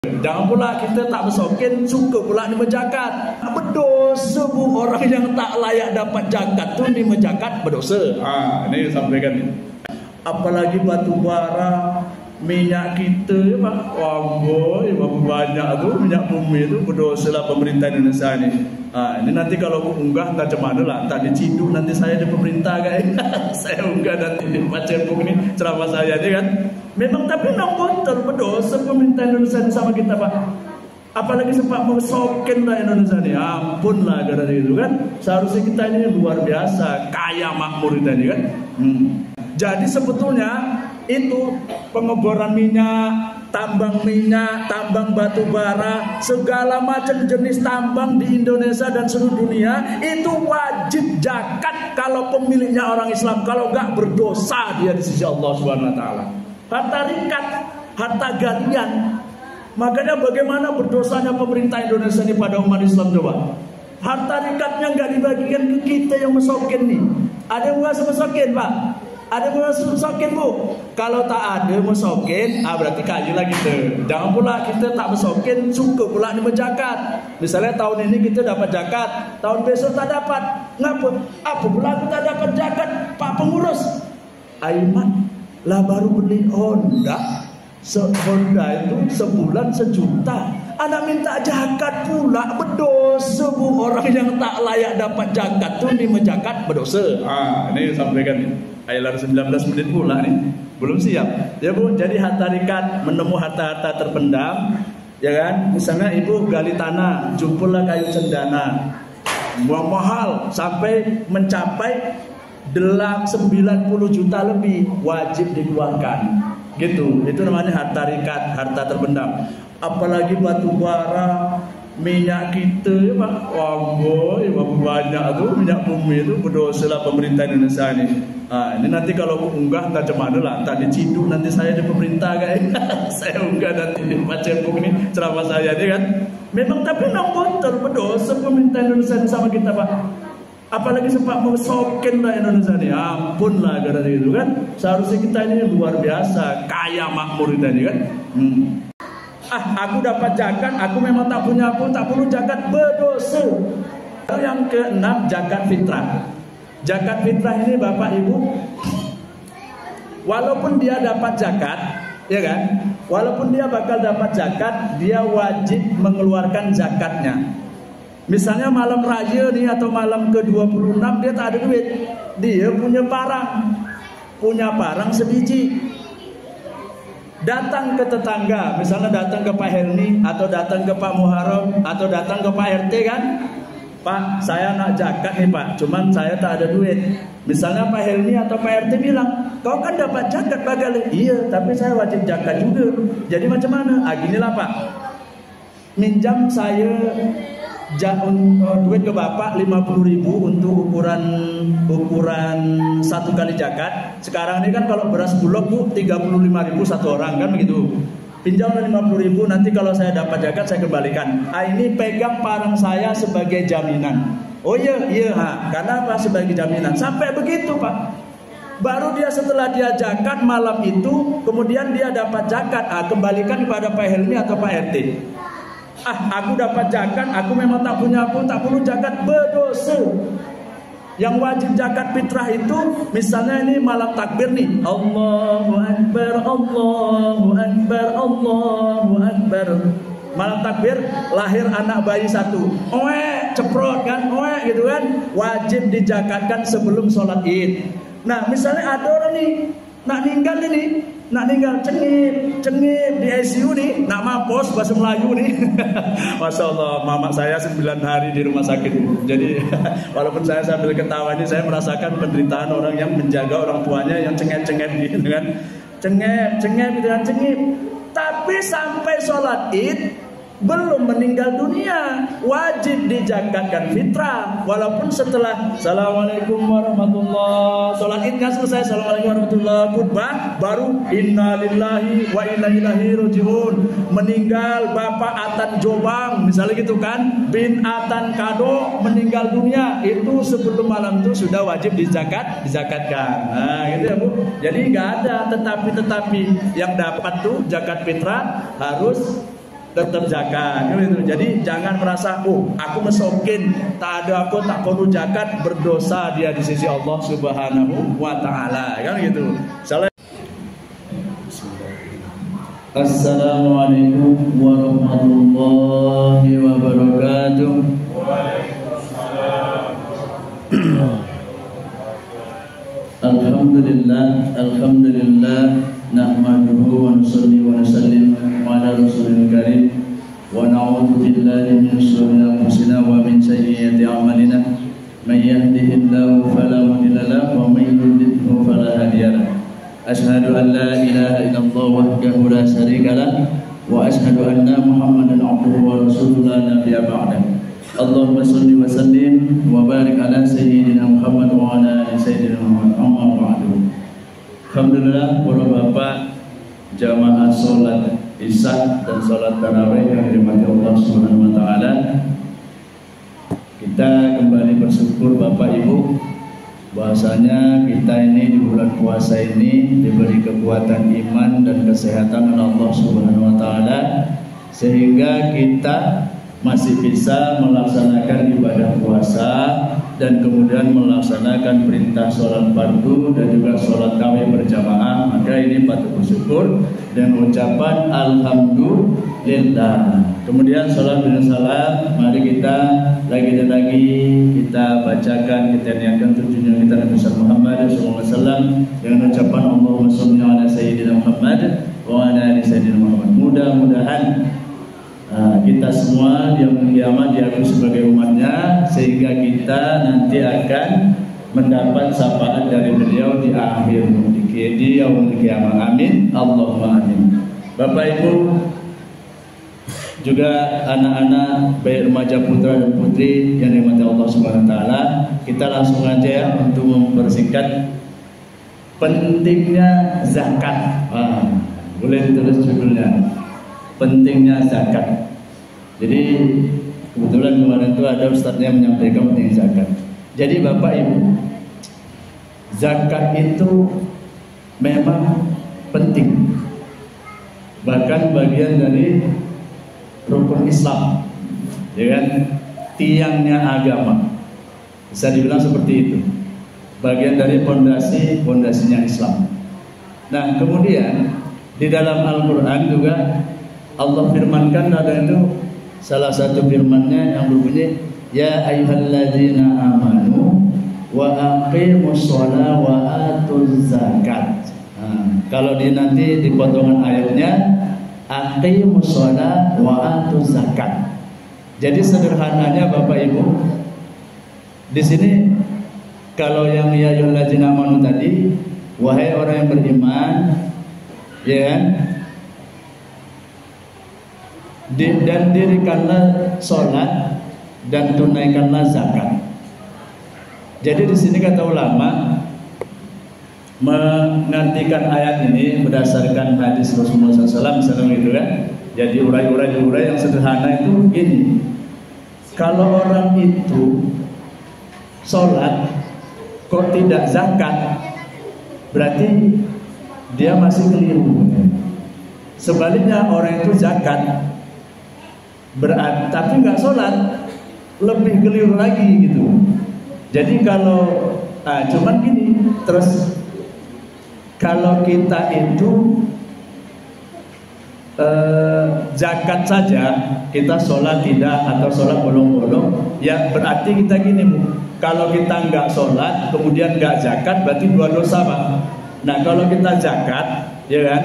Jangan pula kita tak bersokin, suka pula ni menjakat. Berdosa bu, orang yang tak layak dapat jakat tu ni menjakat berdosa. Ini sampaikan ni. Apalagi batu bara, minyak kita, wah boy, berapa banyak tu minyak bumi tu, berdosa lah pemerintah Indonesia ni. Ini nanti kalau aku unggah tak macam mana lah, tak diciduk nanti saya di pemerintah kan. Saya unggah nanti di Facebook ni ceramah saya ni kan. Memang tapi memang betul berdosa pemerintah Indonesia ni sama kita pak. Apalagi sempat mengesokin lah Indonesia ni. Ampun lah gara-gara itu kan. Seharusnya kita ini luar biasa kaya makmur kita ni kan. Jadi sebetulnya itu pengeboran minyak, tambang minyak, tambang batu bara, segala macam jenis tambang di Indonesia dan seluruh dunia itu wajib zakat kalau pemiliknya orang Islam. Kalau enggak berdosa dia di sisi Allah Subhanahu wa taala. Harta rikat, harta galian. Makanya bagaimana berdosanya pemerintah Indonesia ini pada umat Islam coba. Harta rikatnya enggak dibagikan ke kita yang mesokin nih. Ada yang merasa mesokin pak? Ada yang merasa mesokin bu? Kalau tak ada mesokin, berarti kayu lah kita. Jangan pula kita tak mesokin, suka pula ni menjakat. Misalnya tahun ini kita dapat jakat, tahun besok tak dapat. Ngapa? Apa pula kita dapat jakat? Pak pengurus, Aiman lah baru beli Honda. Honda itu sebulan 1 juta. Anak minta jakat pula, berdosa bu. Orang yang tak layak dapat jakat tu ni menjakat berdosa. Ini sampaikan ni. Ayolah 19 menit pula ni. Belum siap. Ya bu, jadi harta rikat, menemu harta-harta terpendam. Ya kan? Misalnya ibu gali tanah, jumpalah kayu cendana. Mahal sampai mencapai 90 juta lebih, wajib dikeluarkan. Gitu. Itu namanya harta rikat, harta terpendam. Apalagi batu bara, minyak kita, wah boy, berapa banyak tu minyak bumi tu, berdosa lah pemerintah Indonesia ni. Ini nanti kalau aku unggah tak macam mana lah, tak diciduk nanti saya di pemerintah kan. Saya unggah nanti di Facebook ni ceramah saya ni kan. Memang tapi memang betul berdosa pemerintah Indonesia ni sama kita pak. Apalagi sempat mengesokin lah Indonesia ni. Ampun lah gara-gara itu kan. Seharusnya kita ini luar biasa kaya makmur kita ni kan. Aku dapat zakat, aku memang tak punya apa, tak perlu zakat, berdosa. Yang keenam, zakat fitrah. Zakat fitrah ini Bapak Ibu, walaupun dia dapat zakat, ya kan? Walaupun dia bakal dapat zakat, dia wajib mengeluarkan zakatnya. Misalnya malam raya nih atau malam ke-26 dia tak ada duit. Dia punya parang sebiji. Datang ke tetangga, misalnya datang ke Pak Helmi atau datang ke Pak Muharram atau datang ke Pak RT kan. Pak, saya nak zakat nih Pak, cuman saya tak ada duit. Misalnya Pak Helmi atau Pak RT bilang, kau kan dapat zakat bagal. Iya, tapi saya wajib zakat juga. Jadi macam mana? Ginilah Pak, minjam saya duit ke Bapak 50.000 untuk ukuran 1 kali zakat. Sekarang ini kan kalau beras bulog bu 35.000 satu orang kan begitu. Pinjam 50.000, nanti kalau saya dapat zakat saya kembalikan. Ini pegang parang saya sebagai jaminan. Oh iya, karena apa sebagai jaminan? Sampai begitu Pak. Baru dia setelah dia zakat malam itu, kemudian dia dapat zakat, kembalikan kepada Pak Helmi atau Pak RT. Aku dapat zakat, aku memang tak punya apa, tak perlu zakat, berdosa. Yang wajib zakat fitrah itu, misalnya ini malam takbir nih, Allahu Akbar, Allahu Akbar, Allahu Akbar. Malam takbir, lahir anak bayi 1, ceprot kan, gitu kan, wajib dizakatkan sebelum sholat id. Nah misalnya ada orang nih, nak ninggal cengip di ICU nih, nak mampus bahasa Melayu nih. Masya Allah, mama saya 9 hari di rumah sakit. Jadi walaupun saya sambil ketawa ini, saya merasakan penderitaan orang yang menjaga orang tuanya yang cengep gitu kan, cengep. Tapi sampai sholat id belum meninggal dunia, wajib dizakatkan fitrah. Walaupun setelah Assalamualaikum warahmatullahi, sholat id kan selesai, Assalamualaikum warahmatullahi, khutbah, baru innalillahi wa inna ilaihi rajiun. Meninggal Bapak Atan Jobang misalnya gitu kan, bin Atan Kado meninggal dunia, itu sebelum malam itu sudah wajib dizakatkan. Nah gitu ya Bu. Jadi nggak ada tetapi yang dapat tuh zakat fitrah harus tetap zakat gitu. Jadi jangan merasa aku mesokin, tak ada aku tak perlu zakat, berdosa dia di sisi Allah Subhanahu wa taala kan gitu. Assalamualaikum warahmatullahi wabarakatuh. Alhamdulillah nahmaduhu wa nusalli wa nusallim ala rasulil karim wa na'udzu billahi min shururi anfusina wa min sayyiati a'malina may yahdihillahu fala mudilla lahu wa may yudlilhu fala hadiya lahu. Asyhadu an la ilaha illallah wahdahu la syarika lahu wa asyhadu anna Muhammadan abduhu wa rasuluhu la nabiyya ba'dahu. Allahumma shalli wa sallim wa barik ala sayyidina Muhammad wa ala ali sayyidina Muhammad. Amma ba'du. Alhamdulillah para bapak jamaah salat Isya dan salat tarawih yang dirahmati Allah Subhanahu wa taala. Kita kembali bersyukur Bapak Ibu bahwasanya kita ini di bulan puasa ini diberi kekuatan iman dan kesehatan oleh Allah Subhanahu wa taala sehingga kita masih bisa melaksanakan ibadah puasa dan kemudian melaksanakan perintah sholat fardu dan juga sholat tarawih berjamaah. Maka ini patut bersyukur dan ucapan alhamdulillah. Kemudian sholat dengan salam, mari kita lagi dan lagi kita bacakan, kita niatkan tujuannya kita Nabi Muhammad SAW dengan ucapan Allahumma sholli ala sayyidina Muhammad wa ala ali sayyidina Muhammad. Mudah-mudahan kita semua yang kiamat diakui sebagai umatnya sehingga kita nanti akan mendapat syafaat dari beliau di akhir di yaumul kiamat. Amin Allahumma amin. Bapak Ibu juga anak-anak baik remaja putra dan putri yang dirahmati Allah Subhanahu wa taala, kita langsung aja ya untuk mempersingkat pentingnya zakat. Boleh ditulis judulnya. Pentingnya zakat. Jadi kebetulan kemarin itu ada ustadznya menyampaikan pentingnya zakat. Jadi Bapak Ibu, zakat itu memang penting. Bahkan bagian dari rukun Islam, ya kan? Tiangnya agama. Bisa dibilang seperti itu. Bagian dari fondasinya Islam. Nah, kemudian di dalam Al-Qur'an juga Allah firmankan ada itu salah satu firman-Nya yang berbunyi ya ayyuhalladzina amanu wa aqimus shalah wa atuz zakat. Kalau nanti di potongan ayatnya aqimus shalah wa atuz zakat. Jadi sederhananya Bapak Ibu di sini kalau yang ya ayyuhalladzina amanu tadi wahai orang yang beriman, ya kan? Dan dirikanlah sholat dan tunaikanlah zakat. Jadi di sini kata ulama mengartikan ayat ini berdasarkan hadis Rasulullah SAW misalnya gitu kan. Jadi urai yang sederhana itu gini. Kalau orang itu sholat kok tidak zakat, berarti dia masih keliru. Sebaliknya orang itu zakat berarti tapi nggak sholat, lebih keliru lagi gitu. Jadi kalau cuman gini, terus kalau kita itu zakat saja, kita sholat tidak atau sholat bolong-bolong, ya berarti kita gini Bu, kalau kita nggak sholat kemudian nggak zakat berarti dua dosa Pak. Nah kalau kita zakat, ya kan,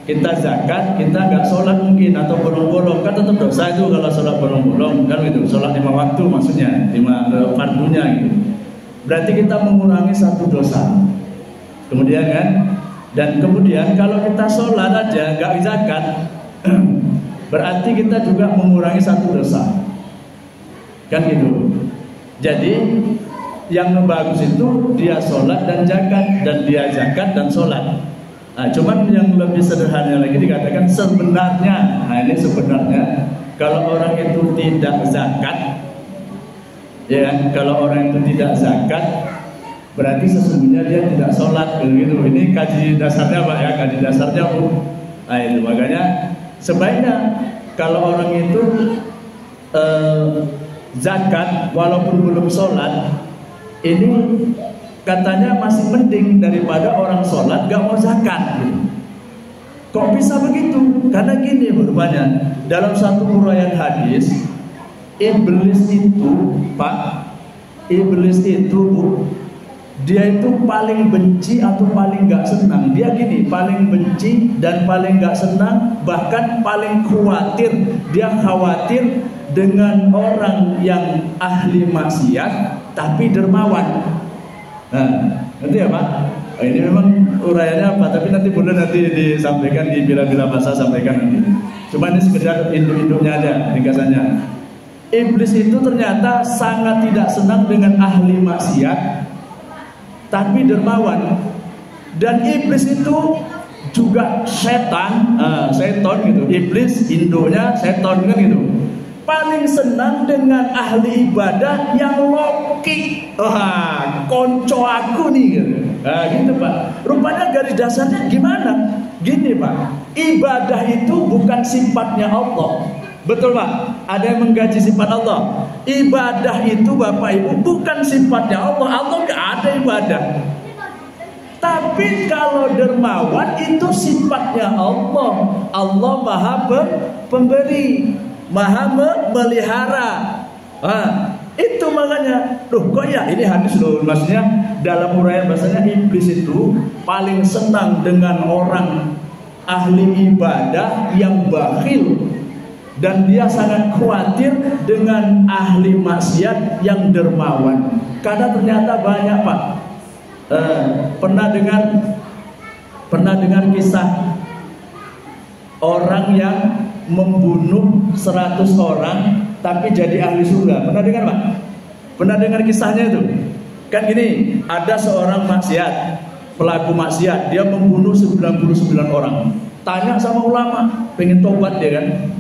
kita zakat, kita nggak sholat mungkin atau bolong-bolong, kan tetap dosa itu kalau sholat bolong-bolong kan gitu, sholat 5 waktu maksudnya 5 fardunya gitu. Berarti kita mengurangi satu dosa. Kemudian kan, dan kemudian kalau kita sholat aja nggak zakat, berarti kita juga mengurangi satu dosa, kan gitu. Jadi yang bagus itu dia sholat dan zakat, dan dia zakat dan sholat. Nah, cuman yang lebih sederhana lagi dikatakan sebenarnya, nah ini sebenarnya kalau orang itu tidak zakat, ya kalau orang itu tidak zakat, berarti sesungguhnya dia tidak sholat, gitu. Ini kaji dasarnya Pak ya, kaji dasarnya Bu. Nah itu makanya sebaiknya kalau orang itu zakat walaupun belum sholat, ini katanya masih mending daripada orang sholat gak mau zakat. Kok bisa begitu? Karena gini rupanya, dalam satu uraian hadis, iblis itu dia itu paling benci atau paling gak senang. Dia gini, paling benci dan paling gak senang, bahkan paling khawatir. Dia khawatir dengan orang yang ahli maksiat tapi dermawan. Nah, nanti ya Pak, ini memang uraiannya apa, tapi nanti boleh nanti disampaikan di bila-bila masa, sampaikan nanti. Cuma ini sekedar induk-induknya aja, ringkasannya. Iblis itu ternyata sangat tidak senang dengan ahli maksiat tapi dermawan. Dan iblis itu juga setan gitu. Iblis induknya setan kan gitu. Paling senang dengan ahli ibadah yang loki. Konco aku nih gitu. Gitu Pak. Rupanya garis dasarnya gimana? Gini Pak, ibadah itu bukan sifatnya Allah. Betul Pak? Ada yang menggaji sifat Allah. Ibadah itu Bapak Ibu bukan sifatnya Allah. Allah gak ada ibadah. Tapi kalau dermawan itu sifatnya Allah. Allah maha pemberi, maha memelihara. Itu makanya, kok ya ini hadis loh. Maksudnya dalam uraian bahasanya iblis itu paling senang dengan orang ahli ibadah yang bakhil. Dan dia sangat khawatir dengan ahli maksiat yang dermawan. Karena ternyata banyak Pak. Pernah dengar kisah orang yang membunuh 100 orang tapi jadi ahli surga. Pernah dengar Pak? Pernah dengar kisahnya itu? Kan gini, ada seorang maksiat, pelaku maksiat, dia membunuh 99 orang. Tanya sama ulama, pengen tobat dia kan.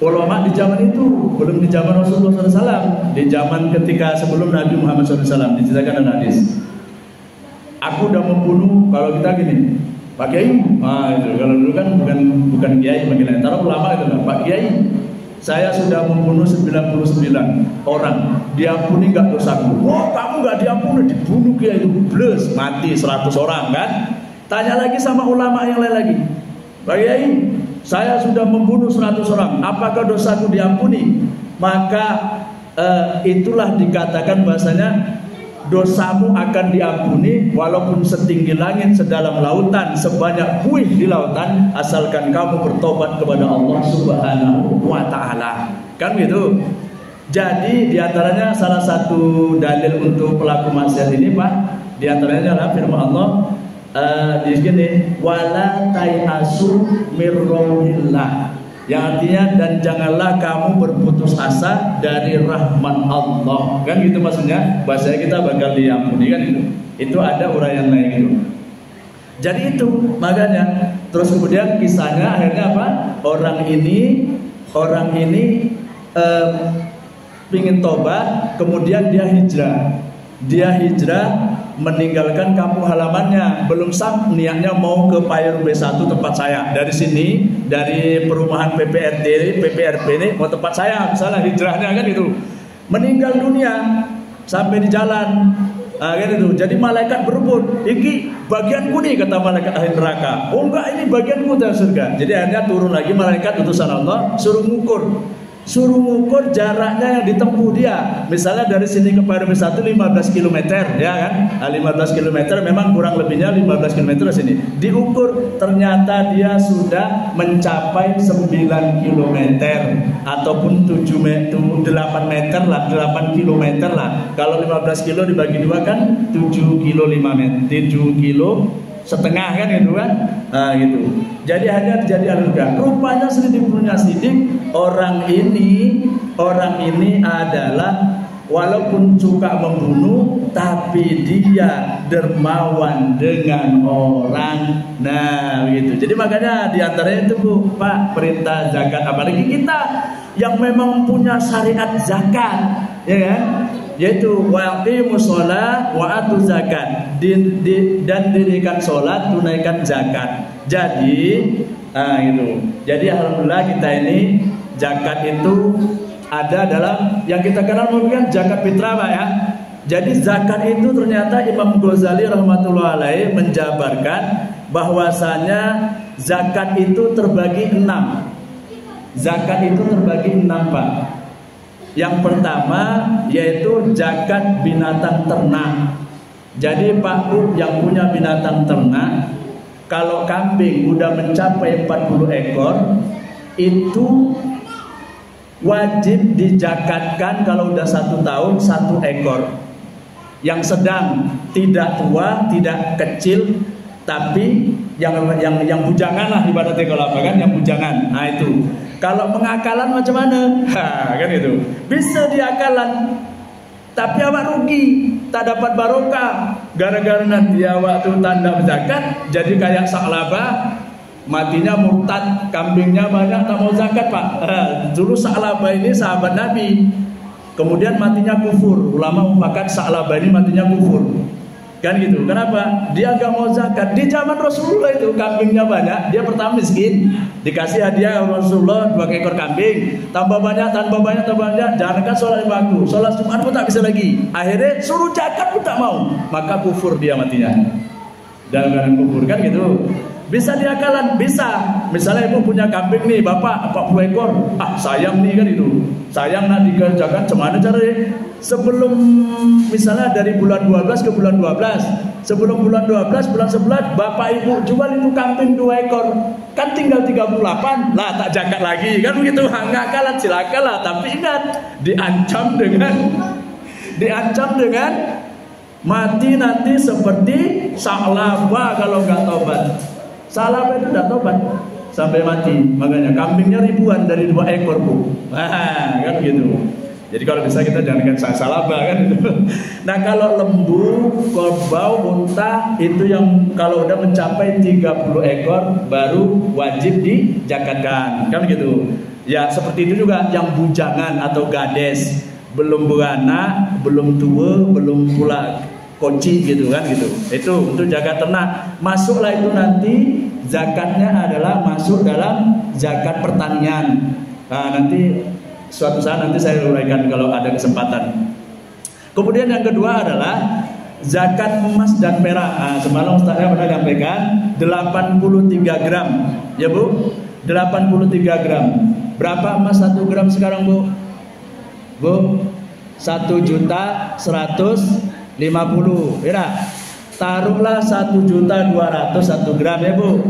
Ulama di zaman itu, belum di zaman Rasulullah SAW, di zaman ketika sebelum Nabi Muhammad SAW, diceritakan dalam hadis. Aku udah membunuh, kalau kita gini, Pak Kiai, itu kalau dulu kan bukan Kiai, bagaimana? Taruh ulama itu lah, Pak Kiai, saya sudah membunuh 99 orang, diampuni nggak dosaku? Oh, kamu nggak diampuni, dibunuh Kiai, plus mati 100 orang kan? Tanya lagi sama ulama yang lain lagi, Pak Kiai, saya sudah membunuh 100 orang, apakah dosaku diampuni? Maka itulah dikatakan bahasanya dosamu akan diampuni walaupun setinggi langit, sedalam lautan, sebanyak buih di lautan, asalkan kamu bertobat kepada Allah Subhanahu wa Ta'ala. Kan gitu. Jadi diantaranya salah satu dalil untuk pelaku maksiat ini Pak, diantaranya adalah firman Allah di sini, wala tayasu mirrohillah, yang artinya dan janganlah kamu berputus asa dari rahmat Allah. Kan gitu maksudnya, bahasanya kita bakal diampuni kan gitu. Itu ada uraian lain gitu. Jadi itu makanya terus kemudian kisahnya akhirnya apa? Orang ini pingin tobat, kemudian dia hijrah meninggalkan kampung halamannya. Belum sah niatnya mau ke Payung B1 tempat saya. Dari sini, dari perumahan PPRP ini mau tempat saya, misalnya hijrahnya kan itu. Meninggal dunia sampai di jalan. Kan itu. Jadi malaikat berebut. Iki bagianku nih, kata malaikat ahli neraka. Oh enggak, ini bagianku dari surga. Jadi akhirnya turun lagi malaikat utusan Allah, suruh ngukur jaraknya yang ditempuh dia. Misalnya dari sini ke Payung B1 15 km ya kan, 15 km memang kurang lebihnya 15 km di sini. Diukur ternyata dia sudah mencapai 9 km ataupun 8 meter lah, 8 km lah. Kalau 15 kilo dibagi 2 kan 7 kilo 5 meter, 7 kilo setengah kan gitu kan. Gitu. Jadi hanya terjadi anugerah. Rupanya punya sidik orang ini adalah walaupun suka membunuh tapi dia dermawan dengan orang. Nah gitu. Jadi makanya diantaranya itu Pak, perintah zakat, apalagi kita yang memang punya syariat zakat, ya kan? Yaitu waqimus shalah wa atu zakat, dan dirikan sholat, tunaikan zakat. Jadi gitu. Jadi alhamdulillah kita ini zakat itu ada dalam yang kita kenal mungkin zakat fitrah Pak ya. Jadi zakat itu ternyata Imam Ghazali rahmatullah alaih menjabarkan bahwasanya zakat itu terbagi 6. Zakat itu terbagi 6 Pak. Yang pertama yaitu zakat binatang ternak. Jadi Pak Bu yang punya binatang ternak, kalau kambing udah mencapai 40 ekor itu wajib dijakatkan kalau udah 1 tahun 1 ekor. Yang sedang, tidak tua, tidak kecil, tapi yang bujangan lah ibaratnya kalau apa kan, yang bujangan. Nah itu. Kalau pengakalan macam mana? Kan itu. Bisa diakalan, tapi awak rugi, tak dapat barokah. Gara-gara nanti awak tu tanda zakat, jadi kayak Sa'labah, matinya murtad, kambingnya banyak tak mau zakat Pak. Dulu Sa'labah ini sahabat Nabi, kemudian matinya kufur. Ulama memakat Sa'labah ini matinya kufur. Kan gitu. Kenapa? Dia gak mau zakat. Di zaman Rasulullah itu kambingnya banyak, dia pertama miskin, dikasih hadiah Rasulullah 2 ekor kambing, tambah banyak, jangan kan sholat 5 waktu, sholat Jumat pun tak bisa lagi. Akhirnya suruh zakat pun tak mau, maka kufur dia matinya. Dalam keadaan kufur kan gitu. Bisa diakalan, bisa. Misalnya ibu punya kambing nih, bapak 40 ekor, sayang nih kan itu, sayang nak dikerjakan, cemana caranya? Sebelum misalnya dari bulan 12 ke bulan 12, sebelum bulan 12, bulan 11, bapak ibu jual itu kambing 2 ekor, kan tinggal 38, lah tak zakat lagi, kan begitu. Ngakalan silakan lah, tapi ingat diancam dengan mati nanti seperti Sa'labah kalau nggak tobat. Sa'labah itu nggak tobat sampai mati, makanya kambingnya ribuan dari 2 ekor Bu. Kan gitu. Jadi kalau bisa kita jangan Sa'labah kan gitu. Nah kalau lembu, kerbau, unta itu yang kalau udah mencapai 30 ekor baru wajib dijakatkan, kan gitu. Ya seperti itu juga yang bujangan atau gades, belum beranak, belum tua, belum pula koci gitu kan gitu. Itu untuk zakat ternak. Masuklah itu nanti zakatnya adalah masuk dalam zakat pertanian. Nah, nanti suatu saat nanti saya uraikan kalau ada kesempatan. Kemudian yang kedua adalah zakat emas dan perak. Nah, semalam Ustaznya pernah menyampaikan 83 gram. Ya Bu? 83 gram. Berapa emas 1 gram sekarang Bu? Bu? 1.150.000, ya. Taruhlah 1.200.000 1 gram ya Bu.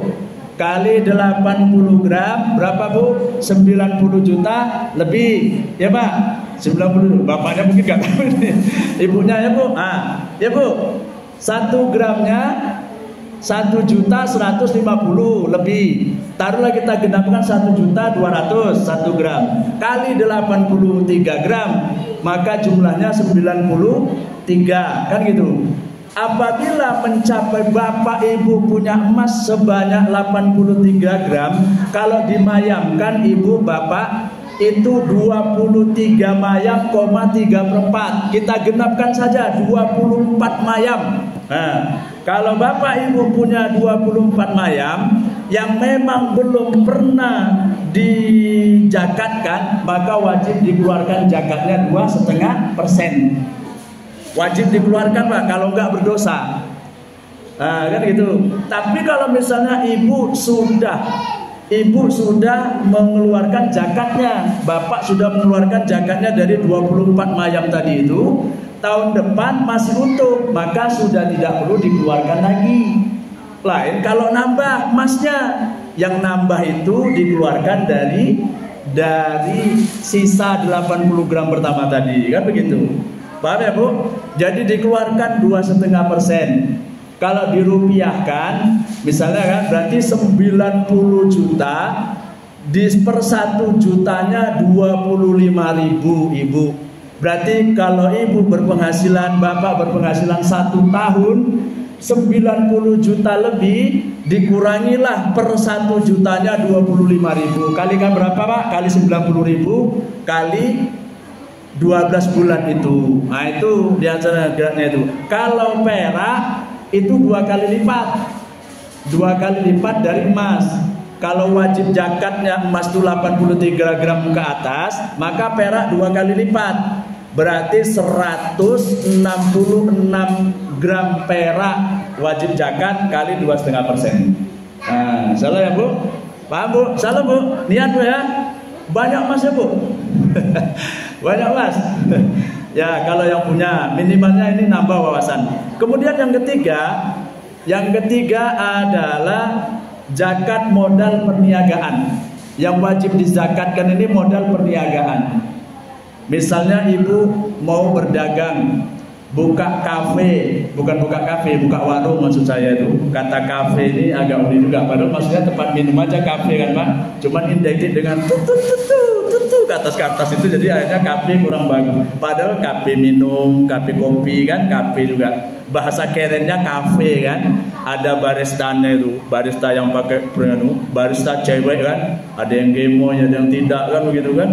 Kali 80 gram berapa Bu? 90 juta lebih, ya Pak. 90. Bapaknya mungkin nggak tahu ini. Ibunya ya Bu. Ya Bu. 1 gramnya 1.150.000 lebih. Taruhlah kita genapkan 1.200.000 1 gram kali 83 gram, maka jumlahnya 93 kan gitu. Apabila mencapai bapak ibu punya emas sebanyak 83 gram, kalau dimayamkan ibu bapak itu 23 mayam, 3/4. Kita genapkan saja 24 mayam. Nah, kalau bapak ibu punya 24 mayam yang memang belum pernah dijakatkan, maka wajib dikeluarkan zakatnya 2,5%. Wajib dikeluarkan Pak, kalau enggak berdosa. Nah, kan gitu. Tapi kalau misalnya ibu sudah mengeluarkan zakatnya, bapak sudah mengeluarkan zakatnya dari 24 mayam tadi itu, tahun depan masih utuh, maka sudah tidak perlu dikeluarkan lagi. Lain kalau nambah emasnya, yang nambah itu dikeluarkan dari sisa 80 gram pertama tadi, kan begitu. Paham ya Bu? Jadi dikeluarkan 2,5%. Kalau dirupiahkan, misalnya kan berarti 90 juta per 1 jutanya 25.000 ibu. Berarti kalau ibu berpenghasilan, bapak berpenghasilan 1 tahun 90 juta lebih, dikurangilah per 1 jutanya 25.000. Kalikan berapa Pak? Kali 90.000 kali 12 bulan itu. Nah itu diantara geraknya itu. Kalau perak itu 2 kali lipat. 2 kali lipat dari emas. Kalau wajib zakatnya emas itu 83 gram ke atas, maka perak 2 kali lipat. Berarti 166 gram perak wajib zakat kali 2,5%. Nah, salah ya Bu? Paham Bu? Salah Bu? Niat Bu ya? Banyak emas ya Bu? Banyak emas. Ya, kalau yang punya minimalnya ini nambah wawasan. Kemudian yang ketiga adalah zakat modal perniagaan. Yang wajib dizakatkan ini modal perniagaan. Misalnya ibu mau berdagang, buka kafe, bukan buka kafe, buka warung maksud saya itu. Kata kafe ini agak unik juga, padahal maksudnya tempat minum aja kafe kan Pak. Cuman identik dengan tutu ke atas kertas itu, jadi akhirnya kafe kurang bagus. Padahal kafe minum, kafe kopi kan, kafe juga. Bahasa kerennya kafe kan. Ada baristanya itu, barista yang pakai barista cewek kan. Ada yang gemoy, ada yang tidak kan begitu kan.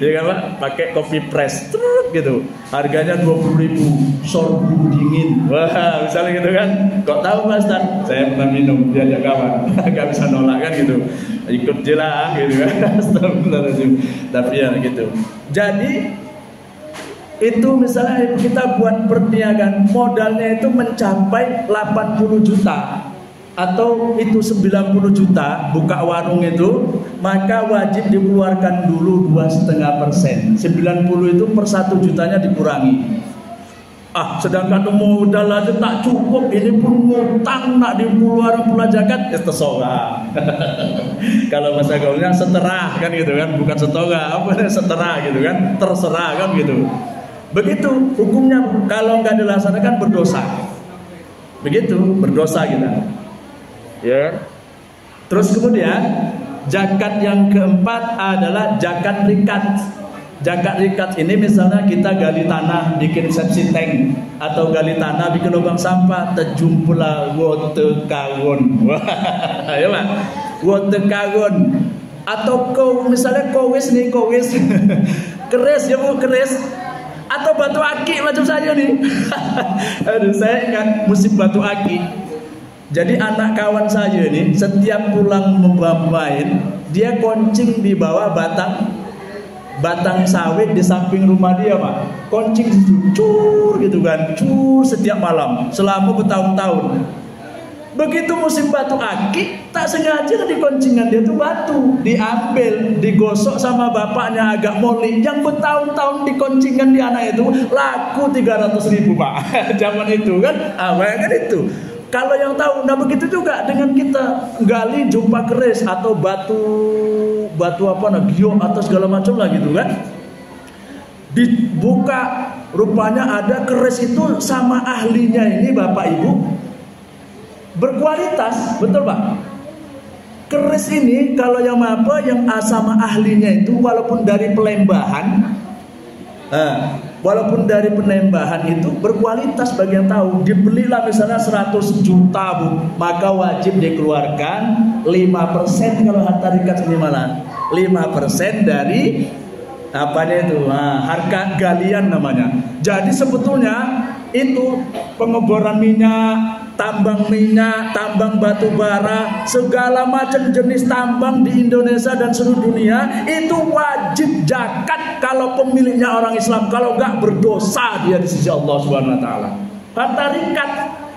Jadi kan Pak, pakai kopi press gitu. Harganya 20.000, sorbu dingin. Wah, misalnya gitu kan. Kok tahu Mas Tan? Saya pernah minum, diajak kawan. Gak bisa nolak kan gitu. Ikut jelah gitu kan. Astagfirullahaladzim. Tapi ya gitu. Jadi itu misalnya kita buat perniagaan, modalnya itu mencapai 80 juta atau itu 90 juta, buka warung itu, maka wajib dikeluarkan dulu 2,5%. 90 itu per 1 jutanya dikurangi. Sedangkan modal aja tak cukup, ini pun ngutang nak dikeluarkan pula zakat, terserah. Kalau bahasa gaulnya seterah kan gitu kan, bukan setengah, seterah gitu kan, terserah kan gitu. Begitu hukumnya, kalau nggak dilaksanakan berdosa. Begitu, berdosa kita. Ya. Terus kemudian zakat yang keempat adalah zakat rikat. Zakat rikat ini misalnya kita gali tanah bikin septic tank, atau gali tanah bikin lubang sampah, terjumplah wote kawon. Ayo Pak, wote kawon. Atau misalnya kowis keris ya Bu, keris. Atau batu akik macam saya nih. Aduh, saya ingat musim batu akik. Jadi anak kawan saya nih setiap pulang main, dia koncing di bawah batang sawit di samping rumah dia Pak. Koncing itu cur gitu kan, cur setiap malam selama bertahun-tahun. Begitu musim batu akik, tak sengaja di koncingan dia tuh batu diambil, digosok sama bapaknya agak moli. Yang bertahun-tahun di koncingan di anak itu laku 300.000 Pak. Zaman itu kan, kan itu. Kalau yang tahu, nah begitu juga dengan kita gali jumpa keris atau batu giok atau segala macam lah gitu kan. Dibuka, rupanya ada keris itu sama ahlinya ini Bapak Ibu. Berkualitas, betul Pak. Keris ini kalau yang sama ahlinya itu walaupun dari pelembahan, itu berkualitas bagi yang tahu. Dibelilah misalnya 100 juta Bu, maka wajib dikeluarkan 5% kalau harta rikat ini malah 5% dari harga galian namanya. Jadi sebetulnya itu pengeboran minyak, tambang minyak, tambang batu bara, segala macam jenis tambang di Indonesia dan seluruh dunia itu wajib zakat kalau pemiliknya orang Islam. Kalau enggak berdosa dia di sisi Allah Subhanahu wa taala. Harta rikat,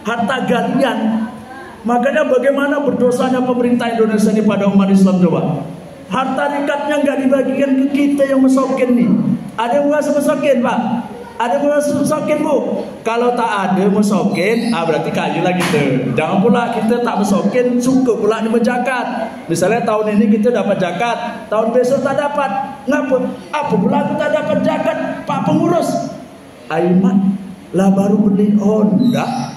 harta galian. Makanya bagaimana berdosanya pemerintah Indonesia ini pada umat Islam coba. Harta rikatnya enggak dibagikan ke kita yang mesokin nih. Ada yang enggak mesokin Pak? Ada musokin Bu? Kalau tak ada musokin, berarti kayu lagi tuh. Jangan pula kita tak musokin, suka pula ni menjakat. Misalnya tahun ini kita dapat zakat, tahun besok tak dapat. Ngapa? Apa pula aku tak dapat zakat? Pak pengurus, Aiman lah baru beli Honda.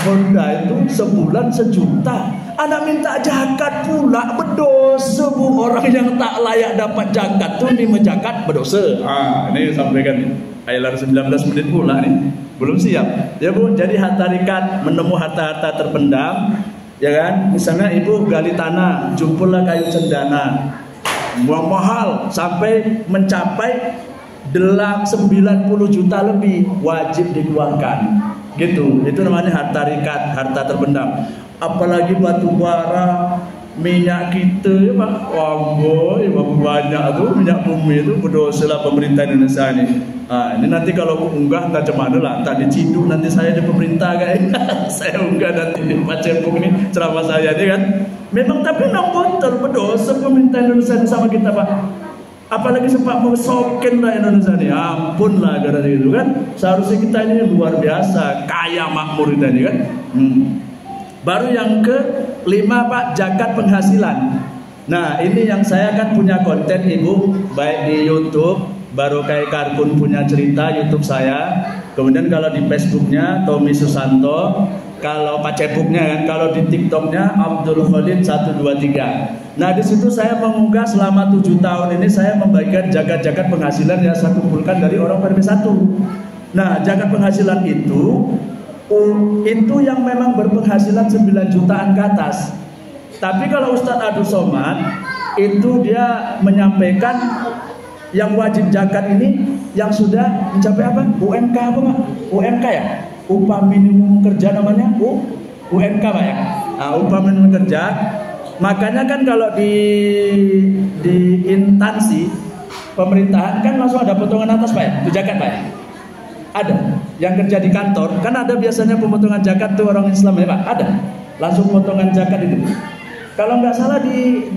Honda itu sebulan 1 juta. Anak minta zakat pula, berdosa Bu. Orang yang tak layak dapat zakat tuh ni menjakat berdosa. Ini sampaikan nih. Ayat 19 menit pula nih, belum siap ya Bu. Jadi harta rikat, menemu harta-harta terpendam, ya kan. Misalnya ibu gali tanah, jumpalah kayu cendana mahal sampai mencapai 90 juta lebih, wajib dikeluarkan gitu. Itu namanya harta rikat, harta terpendam. Apalagi batu bara minyak kita ya Pak, wah banyak tuh minyak bumi itu berdosa lah pemerintah Indonesia ini. Ini nanti kalau aku unggah entah macam mana lah, tak diciduk nanti saya di pemerintah kan. Saya unggah nanti di Pak Cepung ini ceramah saya ini kan. Memang tapi memang betul berdosa pemerintah Indonesia ini sama kita Pak. Apalagi sempat mesokin lah Indonesia ini, ampun lah gara-gara itu kan. Seharusnya kita ini luar biasa, kaya makmur kita ini kan. Baru yang ke-5 Pak, zakat penghasilan. Nah ini yang saya kan punya konten Ibu, baik di YouTube, baru kayak Karkun punya cerita YouTube saya. Kemudian kalau di Facebooknya Tommy Susanto, kalau Pak Cepuknya kan, kalau di TikToknya Abdul Khalid 123. Nah di situ saya mengunggah selama 7 tahun ini saya membagikan zakat-zakat penghasilan yang saya kumpulkan dari orang PRB 1. Nah zakat penghasilan itu yang memang berpenghasilan 9 jutaan ke atas. Tapi kalau Ustadz Abdul Somad itu dia menyampaikan yang wajib zakat ini yang sudah mencapai apa? UMK apa Pak? UMK ya? Upah minimum kerja namanya UMK Pak ya? Upah minimum kerja. Makanya kan kalau di instansi pemerintahan kan langsung ada potongan atas Pak ya? Itu zakat Pak ya? Ada. Yang kerja di kantor kan ada biasanya pemotongan zakat tuh orang Islam ya Pak, ada langsung potongan zakat itu. Kalau nggak salah di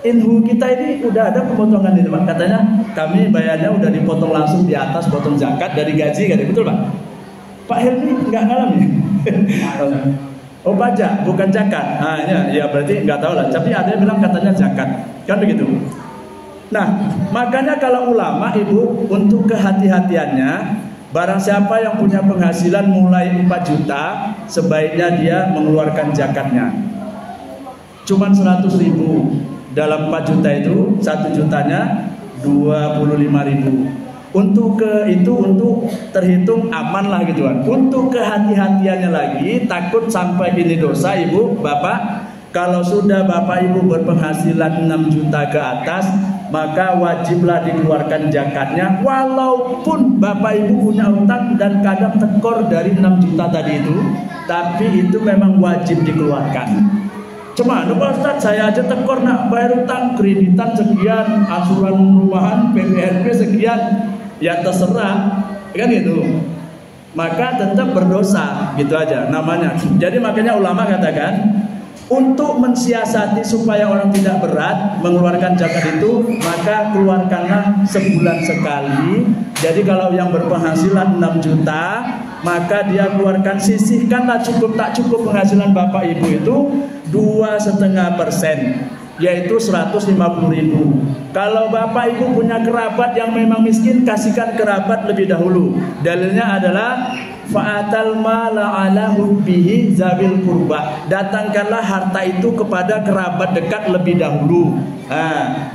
Inhu kita ini udah ada pemotongan itu Pak, katanya kami bayarnya udah dipotong langsung di atas potong zakat dari gaji kan, betul Pak? Pak Helmi nggak ngalami. Oh pajak bukan zakat. Ya berarti nggak tahu lah, tapi ada yang bilang katanya zakat kan begitu. Nah makanya kalau ulama Ibu untuk kehati-hatiannya, barang siapa yang punya penghasilan mulai 4 juta, sebaiknya dia mengeluarkan zakatnya. Cuman 100.000. Dalam 4 juta itu 1 jutanya 25.000. Untuk terhitung aman lah gitu kan. Untuk kehati-hatiannya lagi, takut sampai ini dosa Ibu, Bapak. Kalau sudah Bapak Ibu berpenghasilan 6 juta ke atas, maka wajiblah dikeluarkan zakatnya. Walaupun Bapak Ibu punya utang dan kadang tekor dari 6 juta tadi itu, tapi itu memang wajib dikeluarkan. Cuma Pak Ustaz, saya aja tekor nak bayar utang, kreditan sekian, asuran rumahan, PPNP sekian, ya terserah, kan gitu. Maka tetap berdosa, gitu aja namanya. Jadi makanya ulama katakan, untuk mensiasati supaya orang tidak berat mengeluarkan zakat itu, maka keluarkanlah sebulan sekali. Jadi kalau yang berpenghasilan 6 juta, maka dia keluarkan, sisihkanlah cukup tak cukup penghasilan Bapak Ibu itu 2,5%, yaitu 150.000. Kalau Bapak Ibu punya kerabat yang memang miskin, kasihkan kerabat lebih dahulu. Dalilnya adalah fa'atal mala ala hubbihi zabil kurba. Datangkanlah harta itu kepada kerabat dekat lebih dahulu.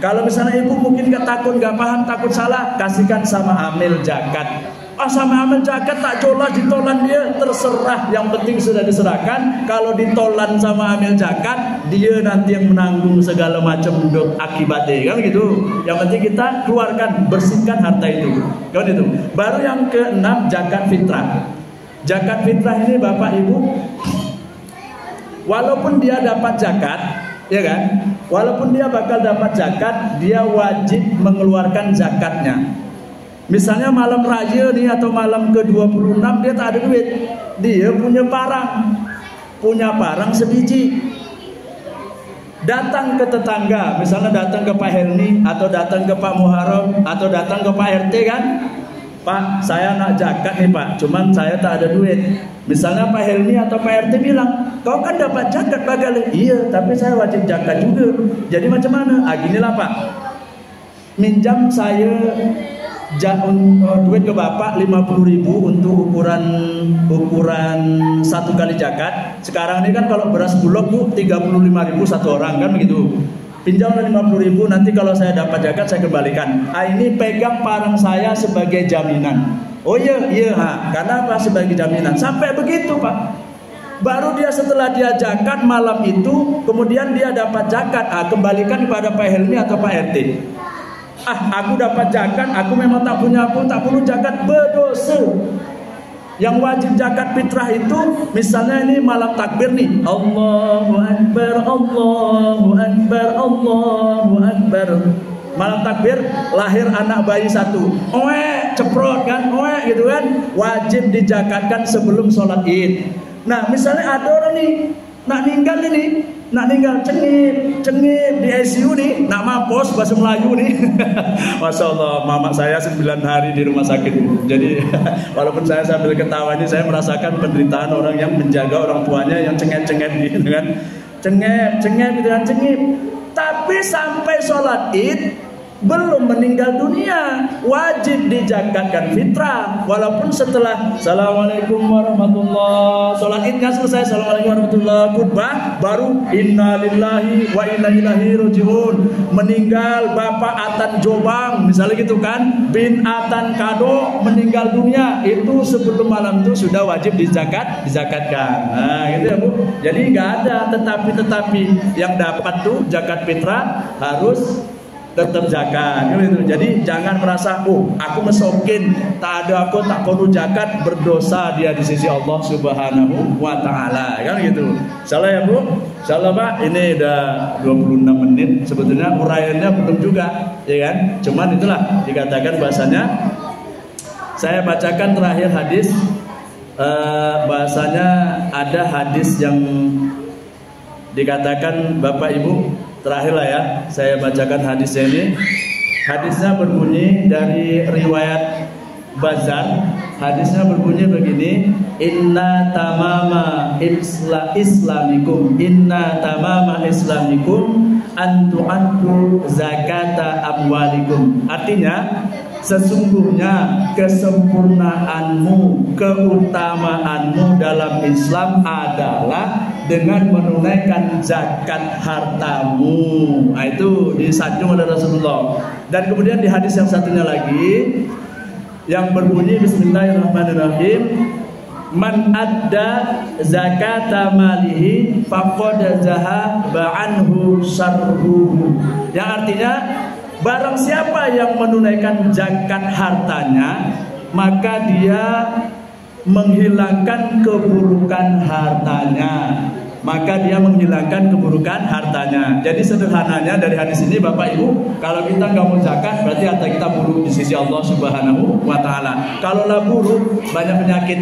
Kalau misalnya ibu mungkin takut, nggak paham, takut salah, kasihkan sama amil zakat. Sama amil zakat tak cola ditolan dia, terserah, yang penting sudah diserahkan. Kalau ditolan sama amil zakat, dia nanti yang menanggung segala macam akibatnya, kan gitu. Yang penting kita keluarkan, bersihkan harta itu, kan itu. Baru yang ke-6, zakat fitrah. Zakat fitrah ini Bapak Ibu, walaupun dia dapat zakat, ya kan? Walaupun dia bakal dapat zakat, dia wajib mengeluarkan zakatnya. Misalnya malam raya nih atau malam ke-26 dia tak ada duit, dia punya parang sebiji. Datang ke tetangga, misalnya datang ke Pak Helmi atau datang ke Pak Muharram atau datang ke Pak RT kan? Pak, saya nak zakat nih Pak, cuman saya tak ada duit. Misalnya Pak Helmi atau Pak RT bilang, kau kan dapat zakat bagal. Iya, tapi saya wajib zakat juga. Jadi macam mana? Ginilah Pak, minjam saya duit ke Bapak 50.000 untuk ukuran 1 kali zakat. Sekarang ini kan kalau beras bulog tuh 35.000 satu orang kan begitu. Pinjamlah 50.000, nanti kalau saya dapat zakat saya kembalikan. Ini pegang parang saya sebagai jaminan. Oh iya, karena apa? Sebagai jaminan. Sampai begitu Pak. Baru dia setelah dia zakat malam itu, kemudian dia dapat zakat, kembalikan kepada Pak Helmi atau Pak RT. Aku dapat zakat, aku memang tak punya zakat, berdosa. Yang wajib zakat fitrah itu misalnya ini malam takbir nih, Allahu Akbar, Allahu Akbar, Allahu Akbar. Malam takbir lahir anak bayi satu, ceprot kan, gitu kan, wajib dizakatkan sebelum sholat id. Nah misalnya ada orang nih nak ninggal cengip di ICU nih, nak mampus bahasa Melayu nih. Masya Allah, mama saya 9 hari di rumah sakit. Jadi walaupun saya sambil ketawa ini, saya merasakan penderitaan orang yang menjaga orang tuanya yang cengep gitu kan, cengep gitu kan, cengip. Tapi sampai sholat id belum meninggal dunia, wajib dizakatkan fitrah. Walaupun setelah Assalamualaikum warahmatullahi, sholat idnya selesai, Assalamualaikum warahmatullahi, khutbah baru innalillahi wa inna ilaihi rajiun. Meninggal Bapak Atan Jobang misalnya gitu kan, bin Atan Kado meninggal dunia, itu sebelum malam itu sudah wajib dizakatkan. Nah gitu ya Bu. Jadi nggak ada tetapi yang dapat tuh zakat fitrah harus tetap zakat gitu. Jadi jangan merasa aku mesokin, tak ada aku tak perlu zakat, berdosa dia di sisi Allah Subhanahu wa taala kan gitu. Salah ya Bu? Salah Pak. Ini udah 26 menit. Sebetulnya uraiannya belum juga, ya kan? Cuman itulah dikatakan bahasanya. Saya bacakan terakhir hadis, bahasanya ada hadis yang dikatakan Bapak Ibu, terakhir lah ya, saya bacakan hadisnya ini. Hadisnya berbunyi dari riwayat Bazar. Hadisnya berbunyi begini, Inna tamama islamikum antu zakata amwalikum. Artinya sesungguhnya kesempurnaanmu, keutamaanmu dalam Islam adalah dengan menunaikan zakat hartamu. Nah, itu disanjung oleh Rasulullah. Dan kemudian di hadis yang satunya lagi yang berbunyi Bismillahirrahmanirrahim, man adda zakata malihi faqad zahaba anhu syarruhu. Yang artinya barang siapa yang menunaikan zakat hartanya, maka dia menghilangkan keburukan hartanya. Jadi sederhananya dari hadis ini Bapak Ibu, kalau kita nggak mau zakat berarti harta kita buruk di sisi Allah Subhanahu wa taala. Kalau lah buruk, banyak penyakit.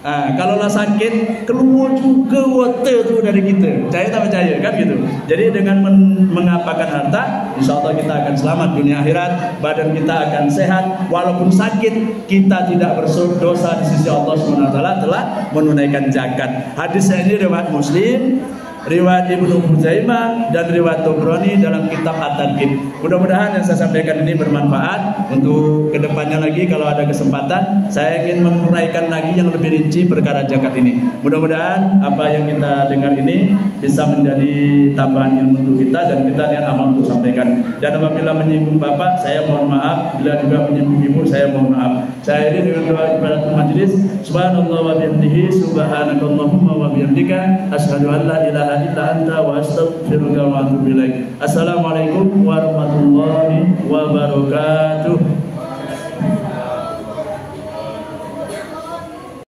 Kalau lah sakit, keluar juga water tuh dari kita. Percaya tak percaya kan gitu. Jadi dengan mengapakan harta, insya Allah kita akan selamat dunia akhirat. Badan kita akan sehat. Walaupun sakit, kita tidak berdosa di sisi Allah SWT telah menunaikan zakat. Hadisnya ini riwayat Muslim, riwayat Ibnu Huzaimah, dan riwayat Tabrani dalam kitab At-Targhib. Mudah-mudahan yang saya sampaikan ini bermanfaat. Untuk kedepannya lagi kalau ada kesempatan, saya ingin menguraikan lagi yang lebih rinci perkara zakat ini. Mudah-mudahan apa yang kita dengar ini bisa menjadi tambahan ilmu untuk kita, dan kita niat amal untuk sampaikan. Dan apabila menyinggung Bapak, saya mohon maaf. Bila juga menyinggung Ibu, saya mohon maaf. Saya ini dengan doa ibadat majelis, Subhanallah wa bihamdihi, subhanakallahumma wa bihamdika, asyhadu an la ilaha illa anta wa astaghfiruka wa atubu ilaik. Assalamualaikum warahmatullahi wabarakatuh.